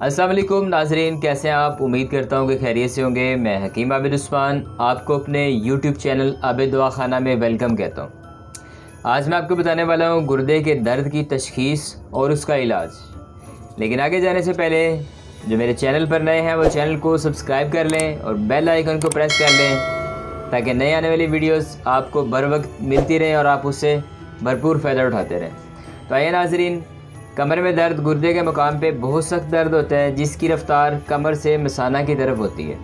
अस्सलाम वालेकुम नाजरीन, कैसे हैं आप। उम्मीद करता हूँ कि खैरियत से होंगे। मैं हकीम आबिद उस्मान आपको अपने यूट्यूब चैनल आबिद दवा खाना में वेलकम कहता हूँ। आज मैं आपको बताने वाला हूँ गुर्दे के दर्द की तशखीस और उसका इलाज। लेकिन आगे जाने से पहले जो मेरे चैनल पर नए हैं वो चैनल को सब्सक्राइब कर लें और बेल आइकन को प्रेस कर लें ताकि नए आने वाली वीडियोस आपको बर वक्त मिलती रहें और आप उससे भरपूर फ़ायदा उठाते रहें। तो आइए नाजरीन, कमर में दर्द गुर्दे के मुकाम पे बहुत सख्त दर्द होता है जिसकी रफ्तार कमर से मसाना की तरफ होती है,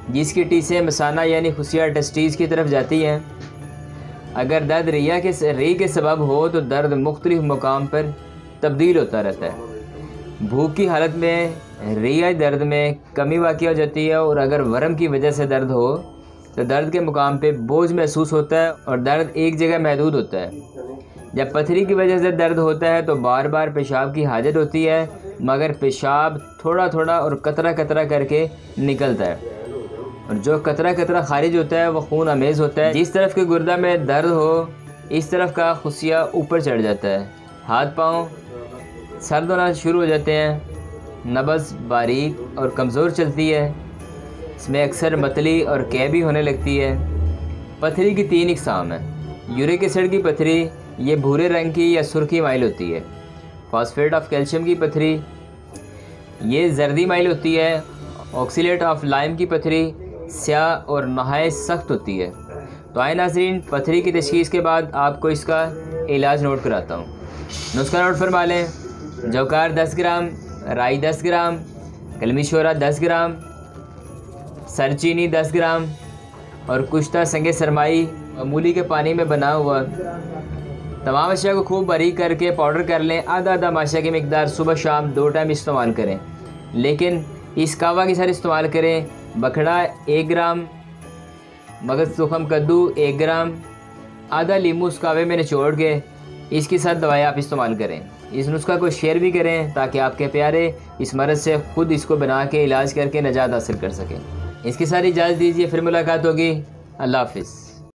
जिसकी टीसें मसाना यानी खुसिया टेस्टीज की तरफ जाती हैं। अगर दर्द री के सबब हो तो दर्द मुख्तलिफ मुकाम पर तब्दील होता रहता है। भूख की हालत में रिया दर्द में कमी वाक़ हो जाती है और अगर वरम की वजह से दर्द हो तो दर्द के मुकाम पे बोझ महसूस होता है और दर्द एक जगह महदूद होता है। जब पथरी की वजह से दर्द होता है तो बार बार पेशाब की हाजत होती है, मगर पेशाब थोड़ा थोड़ा और कतरा कतरा करके निकलता है और जो कतरा कतरा खारिज होता है वो खून अमेज़ होता है। जिस तरफ के गुर्दा में दर्द हो इस तरफ का खुसिया ऊपर चढ़ जाता है, हाथ पाँव सर्द होना शुरू हो जाते हैं, नब्ज़ बारीक और कमज़ोर चलती है, इसमें अक्सर मतली और कैबी होने लगती है। पथरी की 3 इक़साम है। यूरिक एसिड की पथरी ये भूरे रंग की या सुर्खी माइल होती है। फॉस्फेट ऑफ कैल्शियम की पथरी ये जर्दी माइल होती है। ऑक्सीलेट ऑफ लाइम की पथरी स्याह और नहायत सख्त होती है। तो आए नाज़रीन, पथरी की तशख़ीस के बाद आपको इसका इलाज नोट कराता हूँ। नुस्खा नोट फरमा लें। जवकार 10 ग्राम, राई 10 ग्राम, कलमी शोरा 10 ग्राम, सरचीनी 10 ग्राम और कुश्ता संगे सरमाई मूली के पानी में बना हुआ तमाम अशिया को खूब बारीक करके पाउडर कर लें। आधा आधा माशा की मिकदार सुबह शाम 2 टाइम इस्तेमाल करें, लेकिन इस कावा के साथ इस्तेमाल करें। बखड़ा 1 ग्राम, मगज़ सुखम कद्दू 1 ग्राम, आधा लीमू उस कावे में निचोड़ के इसके साथ दवाएं आप इस्तेमाल करें। इस नुस्खा को शेयर भी करें ताकि आपके प्यारे इस मर्ज़ से ख़ुद इसको बना के इलाज करके निजात हासिल कर सकें। इसके साथ इजाज़त दीजिए, फिर मुलाकात होगी। अल्लाह हाफ़िज़।